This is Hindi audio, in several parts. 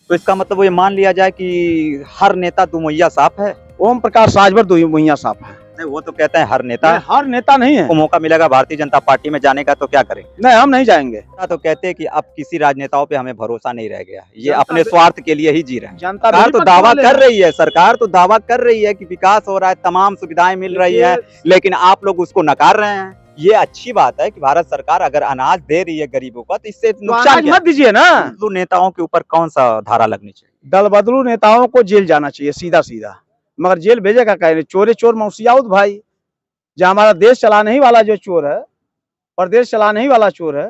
तो इसका मतलब वो ये मान लिया जाए कि हर नेता दुमैया साफ है। ओम प्रकाश राजभर दुमैया साफ है। नहीं, वो तो कहते हैं हर नेता। हर नेता नहीं है। को मौका मिलेगा भारतीय जनता पार्टी में जाने का तो क्या करेंगे? नहीं, हम नहीं जाएंगे। तो कहते हैं कि अब किसी राजनेताओं पे हमें भरोसा नहीं रह गया, ये जनता अपने स्वार्थ के लिए ही जी रहे हैं। जनता सरकार तो दावा कर रही है, सरकार तो दावा कर रही है कि विकास हो रहा है, तमाम सुविधाएं मिल रही है, लेकिन आप लोग उसको नकार रहे हैं। ये अच्छी बात है कि भारत सरकार अगर अनाज दे रही है गरीबों का, तो इससे नुकसान मत दीजिए ना। बदलू नेताओं के ऊपर कौन सा धारा लगनी चाहिए? दल बदलू नेताओं को जेल जाना चाहिए सीधा सीधा, मगर जेल भेजेगा कह रहे चोरे चोर मौसियाउद भाई। जो हमारा देश चलाने ही वाला जो चोर है, प्रदेश चलाने ही वाला चोर है।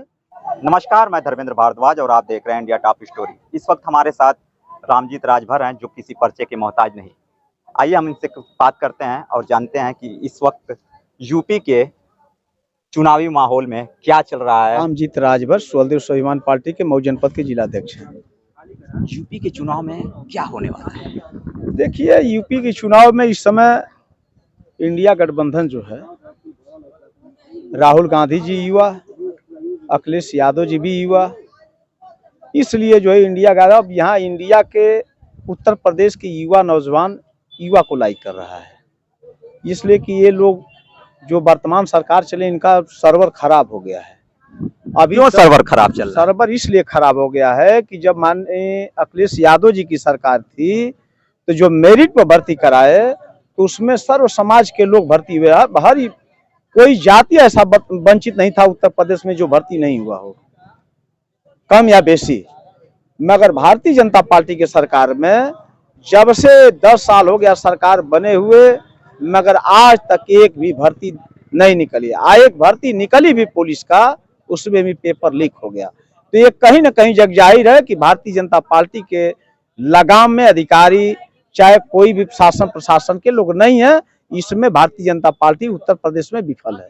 नमस्कार, मैं धर्मेंद्र भारद्वाज और आप देख रहे हैं इंडिया टॉप स्टोरी। इस वक्त हमारे साथ रामजीत राजभर हैं, जो किसी पर्चे के मोहताज नहीं। आइए हम इनसे बात करते हैं और जानते हैं कि इस वक्त यूपी के चुनावी माहौल में क्या चल रहा है। रामजीत राजभर स्वदेव स्वाभिमान पार्टी के मऊ जनपद के जिलाध्यक्ष हैं। यूपी के चुनाव में क्या होने वाला है? देखिए, यूपी के चुनाव में इस समय इंडिया गठबंधन जो है, राहुल गांधी जी युवा, अखिलेश यादव जी भी युवा, इसलिए जो है इंडिया का अब यहाँ इंडिया के उत्तर प्रदेश के युवा नौजवान युवा को लाइक कर रहा है। इसलिए कि ये लोग जो वर्तमान सरकार चले, इनका सर्वर खराब हो गया है। अभी क्यों सर्वर खराब चल रहा है? सर्वर इसलिए खराब हो गया है कि जब माननीय अखिलेश यादव जी की सरकार थी, तो जो मेरिट पर भर्ती कराए तो उसमें सर्व समाज के लोग भर्ती हुए। हर कोई जाति ऐसा वंचित नहीं था उत्तर प्रदेश में जो भर्ती नहीं हुआ हो, कम या बेसी। मगर भारतीय जनता पार्टी के सरकार में जब से 10 साल हो गया सरकार बने हुए, मगर आज तक एक भी भर्ती नहीं निकली। एक भर्ती निकली भी पुलिस का, उसमें भी पेपर लीक हो गया। तो ये कहीं ना कहीं जग जाहिर है कि भारतीय जनता पार्टी के लगाम में अधिकारी चाहे कोई भी शासन प्रशासन के लोग नहीं है। इसमें भारतीय जनता पार्टी उत्तर प्रदेश में विफल है।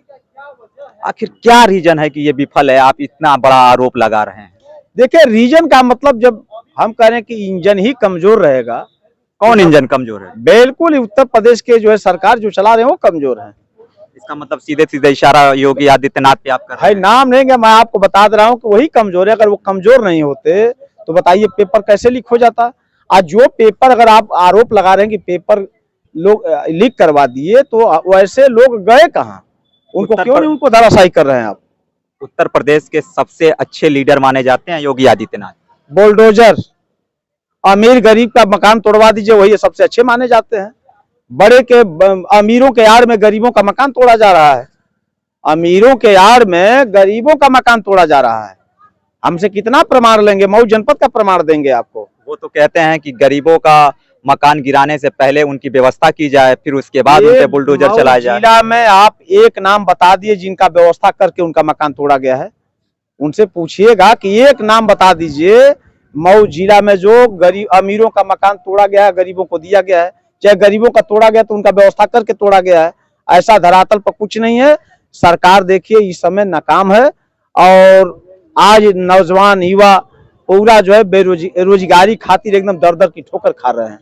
आखिर क्या रीजन है कि ये विफल है? आप इतना बड़ा आरोप लगा रहे हैं। देखिए, रीजन का मतलब जब हम कह रहे हैं कि इंजन ही कमजोर रहेगा। कौन इंजन कमजोर है? बिल्कुल उत्तर प्रदेश के जो है सरकार जो चला रहे हैं वो कमजोर है। इसका मतलब सीधे सीधे इशारा योगी आदित्यनाथ पे आप कर रहे हैं। नाम नहीं है, मैं आपको बता दे रहा हूँ कि वही कमजोर है। अगर वो कमजोर नहीं होते तो बताइए पेपर कैसे लीक हो जाता। आज जो पेपर अगर आप आरोप लगा रहे हैं कि पेपर लोग लीक करवा दिए, तो वैसे लोग गए कहाँ? उनको क्यों नहीं उनको धराशायी कर रहे हैं आप? उत्तर प्रदेश के सबसे अच्छे लीडर माने जाते हैं योगी आदित्यनाथ। बुलडोजर, अमीर गरीब का मकान तोड़वा दीजिए, वही सबसे अच्छे माने जाते हैं। बड़े के अमीरों के आड़ में गरीबों का मकान तोड़ा जा रहा है। अमीरों के आड़ में गरीबों का मकान तोड़ा जा रहा है। हमसे कितना प्रमाण लेंगे? मऊ जनपद का प्रमाण देंगे आपको। वो तो कहते हैं कि गरीबों का मकान गिराने से पहले उनकी व्यवस्था की जाए, फिर उसके बाद उन पे बुलडोजर चलाया जाए। जिला में आप एक नाम बता दिए जिनका व्यवस्था करके उनका मकान तोड़ा गया है। उनसे पूछिएगा कि एक नाम बता दीजिए मऊ जिला में जो गरीब अमीरों का मकान तोड़ा गया है, गरीबों को दिया गया है। चाहे गरीबों का तोड़ा गया तो उनका व्यवस्था करके तोड़ा गया है। ऐसा धरातल पर कुछ नहीं है। सरकार देखिए इस समय नाकाम है और आज नौजवान युवा पूरा जो है बेरोजगारी खातिर एकदम दर दर की ठोकर खा रहे हैं।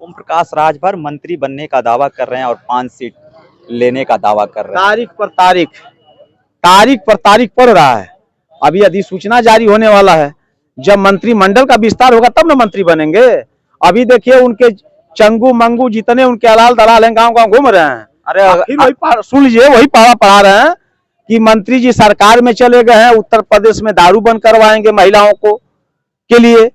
ओम प्रकाश राजभर मंत्री बनने का दावा कर रहे हैं और 5 सीट लेने का दावा कर रहे हैं। तारीख पर तारीख पड़ रहा है। अभी अधिसूचना जारी होने वाला है। जब मंत्रिमंडल का विस्तार होगा तब ना मंत्री बनेंगे। अभी देखिए उनके चंगू मंगू जितने उनके अलाल दलाल हैं गांव गांव घूम रहे हैं। अरे फिर वही सुन लीजिए, वही पारा पढ़ा रहे हैं कि मंत्री जी सरकार में चले गए हैं, उत्तर प्रदेश में दारू बंद करवाएंगे महिलाओं को के लिए,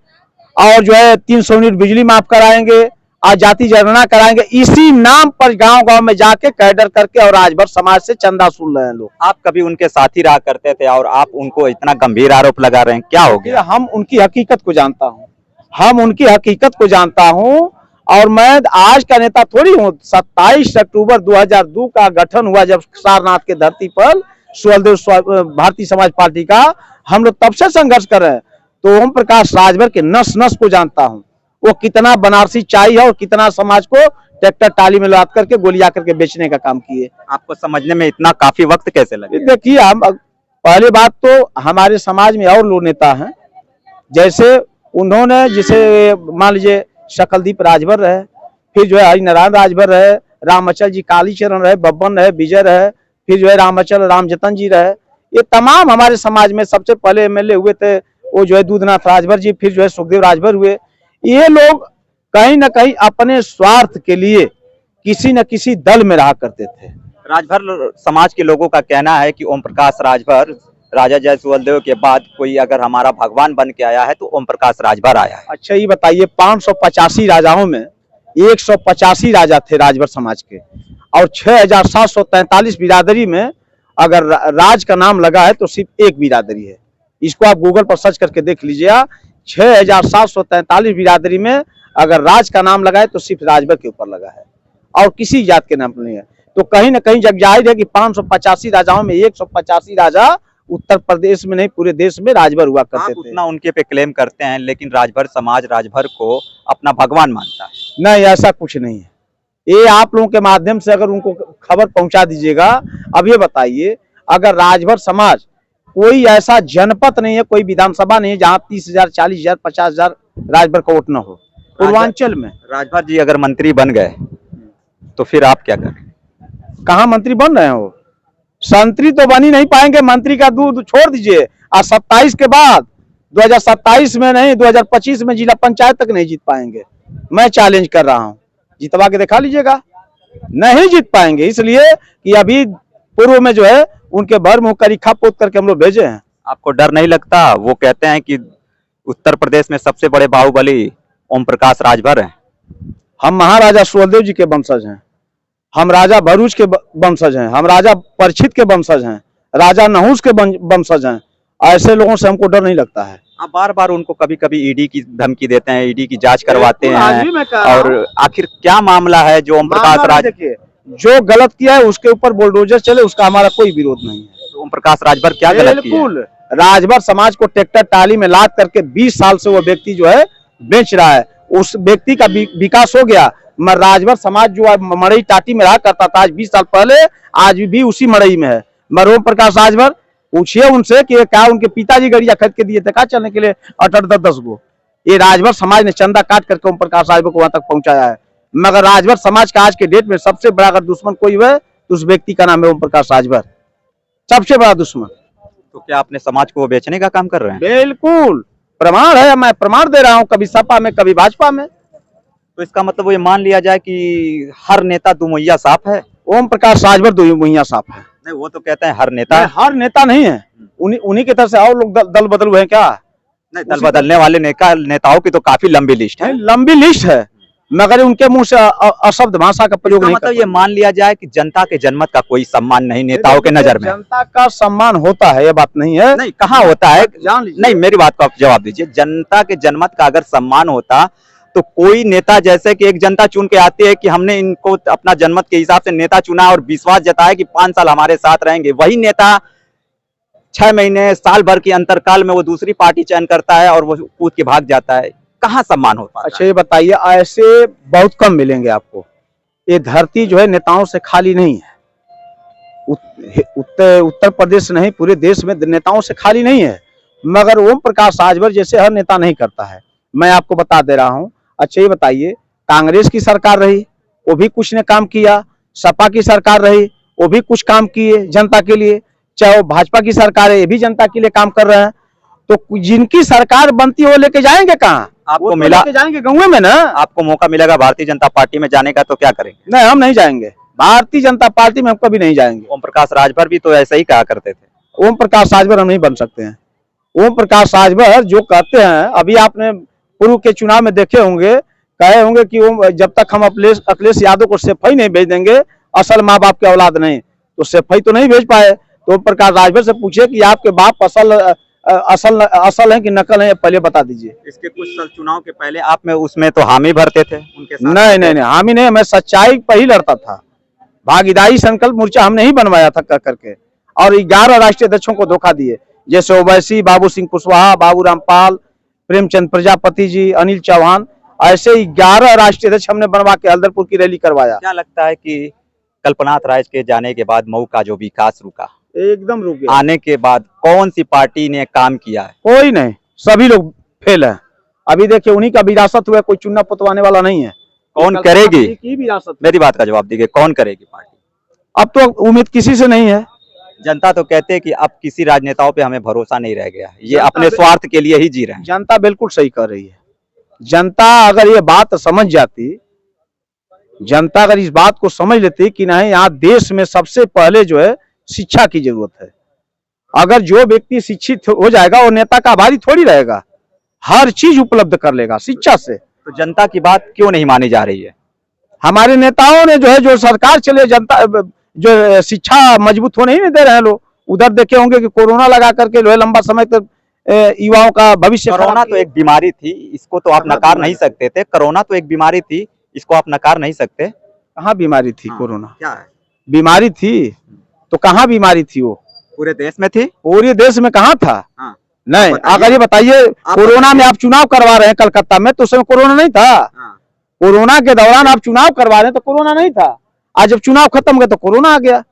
और जो है 300 यूनिट बिजली माफ कराएंगे और जाति जनगणना कराएंगे। इसी नाम पर गांव गांव में जाके कैडर करके और राजभर समाज से चंदा सुन रहे हैं लोग। आप कभी उनके साथी रहा करते थे और आप उनको इतना गंभीर आरोप लगा रहे हैं, क्या हो गया? हम उनकी हकीकत को जानता हूँ। और मैं आज का नेता थोड़ी हूँ। 27 अक्टूबर 2002 का गठन हुआ जब सारनाथ के धरती पर स्वदेव भारतीय समाज पार्टी का, हम लोग तब से संघर्ष कर रहे हैं। तो ओम प्रकाश राजभर के नस नस को जानता हूँ। वो कितना बनारसी चाय है और कितना समाज को ट्रैक्टर टाली में लाद करके गोलियां करके बेचने का काम किए। आपको समझने में इतना काफी वक्त कैसे लगे? देखिए, हम पहली बात तो हमारे समाज में और लोग नेता हैं, जैसे उन्होंने जिसे मान लीजिए शकलदीप राजभर रहे, फिर जो है हरिनारायण राजभर रहे, रामचल जी कालीचरण रहे, बब्बन रहे, विजय रहे, फिर जो है रामचल रामजतन जी रहे। ये तमाम हमारे समाज में सबसे पहले एमएलए हुए थे वो जो है दूधनाथ राजभर जी, फिर जो है सुखदेव राजभर हुए। ये लोग कहीं ना कहीं अपने स्वार्थ के लिए किसी न किसी दल में रहा करते थे। राजभर समाज के लोगों का कहना है कि ओम प्रकाश राजभर राजा जय सुहेलदेव के बाद कोई अगर हमारा भगवान बन के आया है तो ओम प्रकाश राजभर आया है। अच्छा ये बताइए, 585 राजाओं में 185 राजा थे राजभर समाज के, और 6743 बिरादरी में अगर राज का नाम लगा है तो सिर्फ एक बिरादरी है। इसको आप गूगल पर सर्च करके देख लीजिए। 6743 बिरादरी में अगर राज का नाम लगा है तो सिर्फ राजभर के ऊपर लगा है और किसी जात के नाम नहीं है। तो कहीं ना कहीं जग जाहिर है कि 585 राजाओं में 185 राजा उत्तर प्रदेश में नहीं पूरे देश में राजभर हुआ करते थे। उतना उनके पे क्लेम करते हैं, लेकिन राजभर समाज राजभर को अपना भगवान मानता है। नहीं, ऐसा कुछ नहीं है। ये आप लोगों के माध्यम से अगर उनको खबर पहुंचा दीजिएगा। अब ये बताइए, अगर राजभर समाज कोई ऐसा जनपद नहीं है, कोई विधानसभा नहीं है जहाँ 30,000, 40,000, 50,000 राजभर का वोट न हो पूर्वांचल में। राजभर जी अगर मंत्री बन गए तो फिर आप क्या करें? कहाँ मंत्री बन रहे हैं वो? संतरी तो बन ही नहीं पाएंगे। मंत्री का दूध छोड़ दीजिए। आज 27 के बाद 2027 में नहीं, 2025 में जिला पंचायत तक नहीं जीत पाएंगे। मैं चैलेंज कर रहा हूँ, जितवा के दिखा लीजिएगा। नहीं जीत पाएंगे, इसलिए कि अभी पूर्व में जो है उनके भर मुंह करीखा पोत करके हम लोग भेजे हैं। आपको डर नहीं लगता? वो कहते हैं कि उत्तर प्रदेश में सबसे बड़े बाहुबली ओम प्रकाश राजभर हैं। हम महाराजा सुहेलदेव जी के वंशज हैं, हम राजा भरूच के वंशज हैं, हम राजा परीक्षित के वंशज हैं, राजा नहुस के वंशज हैं। ऐसे लोगों से हमको डर नहीं लगता है। आप बार बार उनको कभी कभी ईडी की धमकी देते हैं, ईडी की जांच करवाते हैं, और आखिर क्या मामला है जो ओम प्रकाश राज जो गलत किया है उसके ऊपर बुलडोजर चले, उसका हमारा कोई विरोध नहीं है। ओम प्रकाश राजभर क्या गलत किया? बिल्कुल, राजभर समाज को ट्रैक्टर टाली में लाद करके 20 साल से वो व्यक्ति जो है बेच रहा है। उस व्यक्ति का विकास हो गया। राजभर समाज जो मड़ई टाटी में रहा करता था आज 20 साल पहले, आज भी उसी मड़ई में है। ओम प्रकाश राजभर, पूछिए उनसे कि क्या उनके पिताजी गाड़ियां खरीद के दिए थे क्या चलने के लिए 8-10 गो। ये राजभर समाज ने चंदा काट करके ओम प्रकाश राजभर को वहां तक पहुंचाया है। मगर राजभर समाज का आज के डेट में सबसे बड़ा अगर दुश्मन कोई हुआ तो उस व्यक्ति का नाम है ओम प्रकाश राजभर, सबसे बड़ा दुश्मन। तो क्या अपने समाज को वो बेचने का काम कर रहे हैं? बिल्कुल, प्रमाण है, मैं प्रमाण दे रहा हूँ, कभी सपा में कभी भाजपा में। तो इसका मतलब वो ये मान लिया जाए कि हर नेता दुमुहिया सांप है? ओम प्रकाश राजभर दुमुहिया सांप है? नहीं, वो तो कहते हैं हर नेता। हर नेता नहीं है, उन्हीं की तरफ से और लोग दल बदल हुए हैं क्या? नहीं, दल बदलने वाले नेताओं की तो काफी लंबी लिस्ट है। लंबी लिस्ट है, मगर उनके मुंह से अशब्द भाषा का प्रयोग नहीं। मतलब ये मान लिया जाए कि जनता के जनमत का कोई सम्मान नहीं नेताओं के नजर में? जनता का सम्मान होता है, ये बात नहीं है। नहीं, कहाँ होता है? जान लीजिए। नहीं, मेरी बात को आप जवाब दीजिए। जनता के जनमत का अगर सम्मान होता तो कोई नेता, जैसे कि एक जनता चुन के आती है कि हमने इनको अपना जनमत के हिसाब से नेता चुना और विश्वास जताया कि 5 साल हमारे साथ रहेंगे, वही नेता 6 महीने साल भर के अंतरकाल में वो दूसरी पार्टी चयन करता है और वो कूद के भाग जाता है, कहाँ सम्मान होता है? अच्छा ये बताइए, ऐसे बहुत कम मिलेंगे आपको। ये धरती जो है नेताओं से खाली नहीं है। उत्तर प्रदेश नहीं पूरे देश में नेताओं से खाली नहीं है, मगर ओम प्रकाश राजभर जैसे हर नेता नहीं करता है। मैं आपको बता दे रहा हूँ। अच्छा ये बताइए, कांग्रेस की सरकार रही वो भी कुछ ने काम किया, सपा की सरकार रही वो भी कुछ काम किए जनता के लिए, चाहे वो भाजपा की सरकार है ये भी जनता के लिए काम कर रहे हैं। तो जिनकी सरकार बनती है वो लेके जाएंगे कहाँ? आपको मिला, लेके जाएंगे गाँव में ना। आपको मौका मिलेगा भारतीय जनता पार्टी में जाने का तो क्या करेंगे? नहीं, हम नहीं जाएंगे भारतीय जनता पार्टी में, हम कभी नहीं जाएंगे। ओम प्रकाश राजभर भी तो ऐसा ही कहा करते थे। ओम प्रकाश राजभर हम नहीं बन सकते हैं। ओम प्रकाश राजभर जो कहते हैं, अभी आपने पूर्व के चुनाव में देखे होंगे, कहे होंगे कि जब तक हम अखिलेश यादव को सेफई नहीं भेज देंगे, असल माँ बाप के औलाद नहीं, तो सेफई तो नहीं भेज पाए। तो ओम प्रकाश राजभर से पूछे कि आपके बाप असल है कि नकल है, पहले बता दीजिए। इसके कुछ साल चुनाव के पहले आप में उसमें तो हामी भरते थे उनके साथ? नहीं, हामी नहीं, मैं सच्चाई पर ही लड़ता था। भागीदारी संकल्प मोर्चा हमने ही बनवाया था करके, और 11 राष्ट्रीय अध्यक्षों को धोखा दिए, जैसे ओवैसी, बाबू सिंह कुशवाहा, बाबू रामपाल, प्रेमचंद प्रजापति जी, अनिल चौहान, ऐसे 11 राष्ट्रीय अध्यक्ष हमने बनवा के हल्दरपुर की रैली करवाया। क्या लगता है कि कल्पनाथ राज के जाने के बाद मऊ का जो विकास रुका, एकदम रुक गया? आने के बाद कौन सी पार्टी ने काम किया है? कोई नहीं, सभी लोग फेल है। अभी देखिए उन्हीं का विरासत हुआ, कोई चुनना पुतवाने वाला नहीं है। कौन करेगी? की विरासत? मेरी बात का जवाब दीजिए, कौन करेगी पार्टी? अब तो उम्मीद किसी से नहीं है। जनता तो कहते हैं कि अब किसी राजनेताओं पे हमें भरोसा नहीं रह गया, ये अपने स्वार्थ के लिए ही जी रहे हैं। जनता बिल्कुल सही कर रही है। जनता अगर ये बात समझ जाती, जनता अगर इस बात को समझ लेती कि नहीं, यहाँ देश में सबसे पहले जो है शिक्षा की जरूरत है। अगर जो व्यक्ति शिक्षित हो जाएगा वो नेता का आभारी थोड़ी रहेगा, हर चीज उपलब्ध कर लेगा शिक्षा से। तो जनता की बात क्यों नहीं मानी जा रही है? हमारे नेताओं ने जो है, जो सरकार चले, जनता जो शिक्षा मजबूत होने ही नहीं दे रहे हैं लोग। उधर देखे होंगे कि कोरोना लगा करके जो है लंबा समय तक युवाओं का भविष्य। कोरोना तो एक बीमारी थी, इसको तो आप नकार नहीं सकते थे। कोरोना तो एक बीमारी थी, इसको आप नकार नहीं सकते। कहाँ बीमारी थी? हाँ, कोरोना क्या है? बीमारी थी तो कहाँ बीमारी थी? वो पूरे देश में थी। पूरे देश में कहाँ था? हाँ, नहीं, अगर ये बताइए, कोरोना में आप चुनाव करवा रहे हैं कलकत्ता में, तो उस समय कोरोना नहीं था। हाँ। कोरोना के दौरान आप चुनाव करवा रहे हैं तो कोरोना नहीं था। आज जब चुनाव खत्म हो गया तो कोरोना आ गया।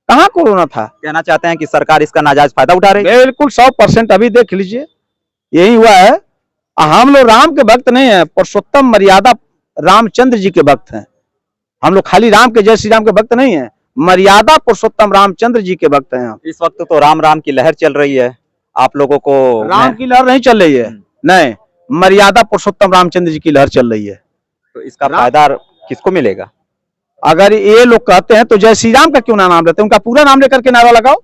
कहाँ कोरोना था? कहना चाहते हैं कि सरकार इसका नाजायज फायदा उठा रही है। बिल्कुल 100%। अभी देख लीजिए, यही हुआ है। हम लोग राम के भक्त नहीं है, पुरुषोत्तम मर्यादा रामचंद्र जी के भक्त हैं। हम लोग खाली राम के, जय श्री राम के भक्त नहीं है, मर्यादा पुरुषोत्तम रामचंद्र जी के भक्त हैं। इस वक्त तो राम राम की लहर चल रही है, आप लोगों को राम की लहर नहीं चल रही है, नहीं, मर्यादा पुरुषोत्तम रामचंद्र जी की लहर चल रही है। तो इसका फायदा किसको मिलेगा? अगर ये लोग कहते हैं तो जय श्री राम का क्यों ना नाम लेते हैं? उनका पूरा नाम लेकर के नारा लगाओ।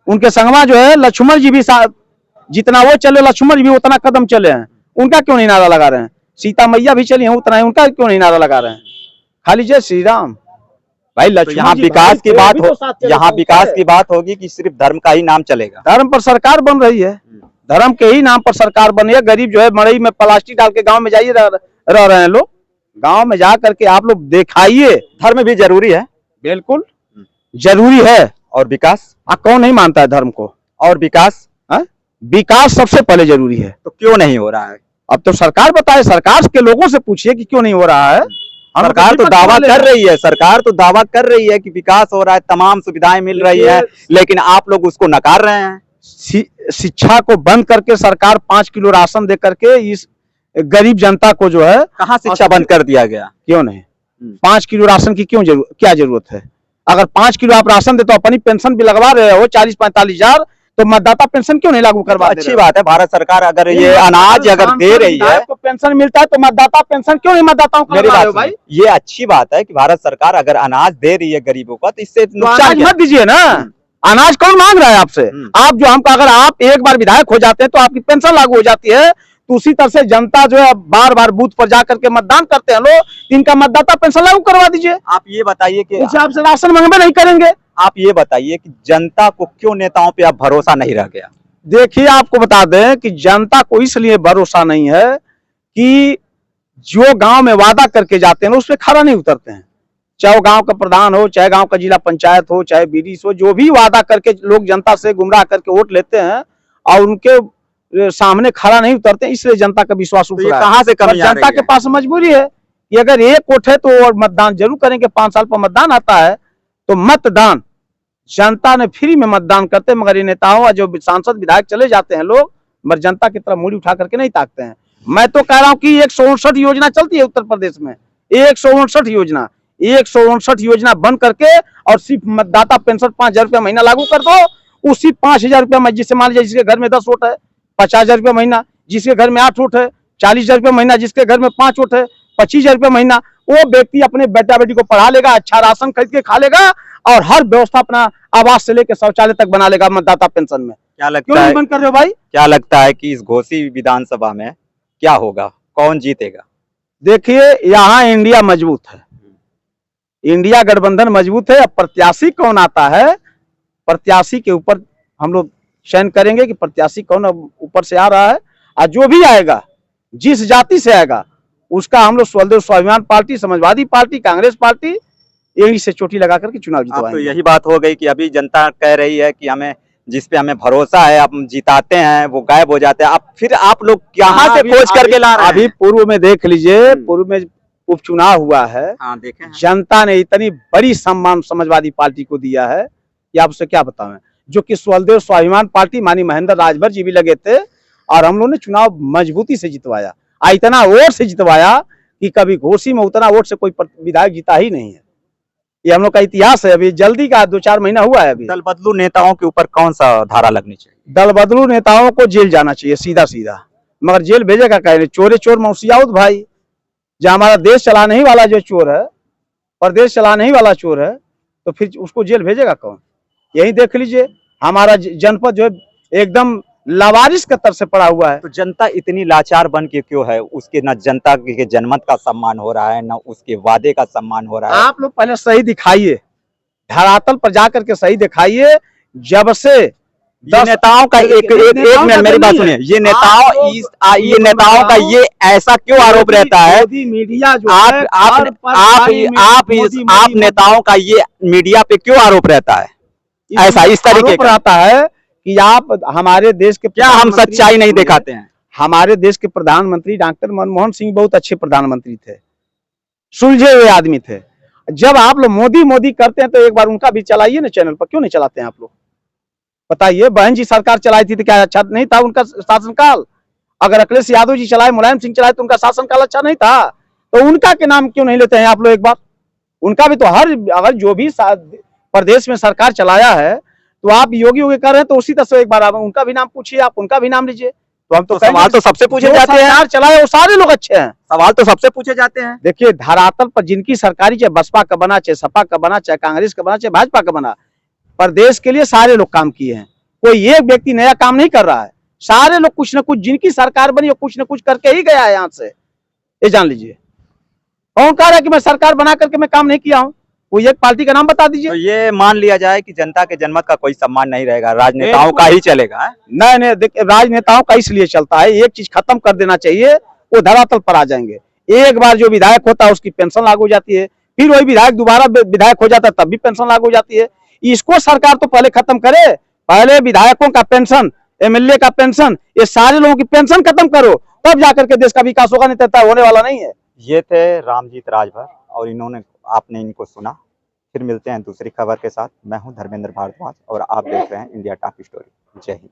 उनके संगमा जो है लक्ष्मण जी भी, जितना वो चले लक्ष्मण जी भी उतना कदम चले हैं, उनका क्यों नहीं नारा लगा रहे हैं? सीता मैया भी चली हैं उतना है, उनका क्यों नहीं नारा लगा रहे हैं? खाली जय श्री राम। भाई तो लक्ष्मण यहाँ जी विकास की बात हो, यहाँ विकास है। की बात होगी कि सिर्फ धर्म का ही नाम चलेगा? धर्म पर सरकार बन रही है, धर्म के ही नाम पर सरकार बनी है। गरीब जो है मड़ई में प्लास्टिक डाल के गांव में जाइए, रह रहे हैं लोग। गांव में जा करके आप लोग दिखाइए। धर्म भी जरूरी है, बिल्कुल जरूरी है। और विकास, कौन नहीं मानता है धर्म को? और विकास, विकास सबसे पहले जरूरी है। तो क्यों नहीं हो रहा है? अब तो सरकार बताए, सरकार के लोगों से पूछिए कि क्यों नहीं हो रहा है। सरकार तो दावा कर रही है, सरकार तो दावा कर रही है कि विकास हो रहा है, तमाम सुविधाएं मिल रही है, लेकिन आप लोग उसको नकार रहे हैं। शिक्षा को बंद करके सरकार 5 किलो राशन दे करके इस गरीब जनता को जो है, कहाँ शिक्षा बंद कर दिया गया? क्यों नहीं? 5 किलो राशन की क्यों क्या जरूरत है? अगर 5 किलो आप राशन दे तो अपनी पेंशन भी लगवा रहे हो 40-45 हजार, तो मतदाता पेंशन क्यों नहीं लागू करवा? अच्छी बात है, भारत सरकार अगर ये अनाज अगर दे रही है तो पेंशन मिलता है, तो मतदाता पेंशन क्यों नहीं मतदाताओं को? मेरी करवा रहे बात हो भाई? ये अच्छी बात है कि भारत सरकार अगर अनाज दे रही है गरीबों का, तो इससे नुकसान क्या? मत दीजिए ना, अनाज कौन मांग रहा है आपसे? आप जो हमको, अगर आप एक बार विधायक हो जाते हैं तो आपकी पेंशन लागू हो जाती है। तो उसी तरह से जनता जो है बार बार बूथ पर जाकर के मतदान करते हैं लोग, इनका मतदाता पेंशन लागू करवा दीजिए। आप ये बताइए कि आपसे राशन मांगबे नहीं करेंगे। आप ये बताइए कि जनता को क्यों नेताओं पे अब भरोसा नहीं रह गया? देखिए, आपको बता दें कि जनता को इसलिए भरोसा नहीं है कि जो गांव में वादा करके जाते हैं उस पर खरा नहीं उतरते हैं। चाहे वो गांव का प्रधान हो, चाहे गांव का जिला पंचायत हो, चाहे बीडीसी हो, जो भी वादा करके लोग जनता से गुमराह करके वोट लेते हैं और उनके सामने खड़ा नहीं उतरते, इसलिए जनता का विश्वास उठ रहा है। कहाँ से कमी आ रही है? जनता के पास मजबूरी है कि अगर एक वोट है तो मतदान जरूर करेंगे। 5 साल पर मतदान आता है तो मतदान जनता ने फ्री में मतदान करते, मगर ये नेताओं जो सांसद विधायक चले जाते हैं लोग, मगर जनता की तरफ मुड़ी उठा करके नहीं ताकते हैं। मैं तो कह रहा हूँ कि 159 योजना चलती है उत्तर प्रदेश में, 159 योजना, 159 योजना बंद करके और सिर्फ मतदाता पेंशन 5,000 रुपया महीना लागू कर दो। उसी 5,000 रुपया में, जिससे मान लीजिए जिसके घर में 10 वोट है 50,000 रुपया महीना, जिसके घर में 8 वोट है 40,000 रुपया महीना, जिसके घर में 5 वोट है 25,000 रुपया महीना, वो व्यक्ति अपने बेटा बेटी को पढ़ा लेगा, अच्छा राशन खरीद के खा लेगा और हर व्यवस्था अपना आवास से लेकर शौचालय तक बना लेगा मतदाता पेंशन में। क्या लगता क्यों है, नहीं बंद कर रहे हो भाई? क्या लगता है कि इस घोसी विधानसभा में क्या होगा, कौन जीतेगा? देखिए, यहाँ इंडिया मजबूत है, इंडिया गठबंधन मजबूत है। अब प्रत्याशी कौन आता है, प्रत्याशी के ऊपर हम लोग चयन करेंगे कि प्रत्याशी कौन ऊपर से आ रहा है, और जो भी आएगा, जिस जाति से आएगा, उसका हम लोग स्वदेव स्वाभिमान party, Samajwadi party, Congress party, यही से चोटी लगा करके चुनाव जितवाएंगे। तो यही बात हो गई कि अभी जनता कह रही है कि हमें, जिस पे हमें भरोसा है, आप जिताते हैं वो गायब हो जाते हैं। अब फिर आप लोग कहाँ से खोज करके ला रहे हैं? अभी पूर्व में देख लीजिए, पूर्व में उपचुनाव हुआ है, हाँ देखें, जनता ने इतनी बड़ी सम्मान समाजवादी पार्टी को दिया है कि आप उससे क्या बताएं, जो कि स्वदेव स्वाभिमान पार्टी मानी महेंद्र राजभर जी भी लगे थे और हम लोगों ने चुनाव मजबूती से जितवाया। इतना वोट से जितवाया कि कभी घोसी में उतना वोट से कोई विधायक जीता ही नहीं है। ये हम लोग का इतिहास है। अभी जल्दी का 2-4 महीना हुआ है। अभी दल बदलू नेताओं के ऊपर कौन सा धारा लगनी चाहिए? दल बदलू नेताओं को जेल जाना चाहिए, सीधा सीधा। मगर जेल भेजेगा कहे चोरे चोर मौसियाउद भाई, जो हमारा देश चलाने ही वाला जो चोर है, प्रदेश चलाने ही वाला चोर है, तो फिर उसको जेल भेजेगा कौन? यही देख लीजिए, हमारा जनपद जो है एकदम लावारिस के तरफ से पड़ा हुआ है। तो जनता इतनी लाचार बन के क्यों है? उसके न जनता के जनमत का सम्मान हो रहा है, न उसके वादे का सम्मान हो रहा है। आप लोग पहले सही दिखाइए, धरातल पर जाकर के सही दिखाइए। जब से ये नेताओं का एक मिनट मेरी बात सुनिए, ये नेताओं का ये ऐसा क्यों आरोप रहता है? मीडिया जो आप नेताओं का ये मीडिया पे क्यों आरोप रहता है? ऐसा इस तरीके का रहता है कि आप हमारे देश के, क्या हम सच्चाई नहीं दिखाते हैं? हमारे देश के प्रधानमंत्री डॉक्टर मनमोहन सिंह बहुत अच्छे प्रधानमंत्री थे, सुलझे हुए आदमी थे। जब आप लोग मोदी मोदी करते हैं तो एक बार उनका भी चलाइए ना चैनल पर, क्यों नहीं चलाते हैं आप लोग? बताइए, बहन जी सरकार चलाई थी तो क्या अच्छा नहीं था उनका शासनकाल? अगर अखिलेश यादव जी चलाए, मुलायम सिंह चलाए, तो उनका शासनकाल अच्छा नहीं था? तो उनका के नाम क्यों नहीं लेते हैं आप लोग एक बार? उनका भी तो अगर जो भी प्रदेश में सरकार चलाया है, तो आप योगी योगी कर रहे हैं, तो उसी तरह से एक बार उनका भी नाम पूछिए, आप उनका भी नाम लीजिए। तो हम तो सवाल तो सबसे पूछे जाते हैं, सरकार चलाए वो सारे लोग अच्छे हैं, सवाल तो सबसे पूछे जाते हैं। देखिए, धरातल पर जिनकी सरकारी, चाहे बसपा का बना, चाहे सपा का बना, चाहे कांग्रेस का बना, चाहे भाजपा का बना, प्रदेश के लिए सारे लोग काम किए हैं। कोई एक व्यक्ति नया काम नहीं कर रहा है, सारे लोग कुछ न कुछ, जिनकी सरकार बनी वो कुछ न कुछ करके ही गया है यहाँ से, ये जान लीजिए। कौन कह रहा है कि मैं सरकार बना करके मैं काम नहीं किया हूँ? कोई एक पार्टी का नाम बता दीजिए। तो ये मान लिया जाए कि जनता के जनमत का कोई सम्मान नहीं रहेगा, राजनेताओं का ही चलेगा। नहीं नहीं, देखिए, राजनेताओं का इसलिए चलता है, एक चीज खत्म कर देना चाहिए, वो धरातल पर आ जाएंगे। एक बार जो विधायक होता है उसकी पेंशन लागू हो जाती है, फिर वही विधायक दोबारा विधायक हो जाता है तब भी पेंशन लागू हो जाती है। इसको सरकार तो पहले खत्म करे, पहले विधायकों का पेंशन, एमएलए का पेंशन, ये सारे लोगों की पेंशन खत्म करो, तब जाकर के देश का विकास होगा, नहीं तो होने वाला नहीं है। ये थे रामजीत राजभर और आपने इनको सुना। फिर मिलते हैं दूसरी खबर के साथ। मैं हूं धर्मेंद्र भारद्वाज और आप देख रहे हैं इंडिया टॉप स्टोरी। जय हिंद।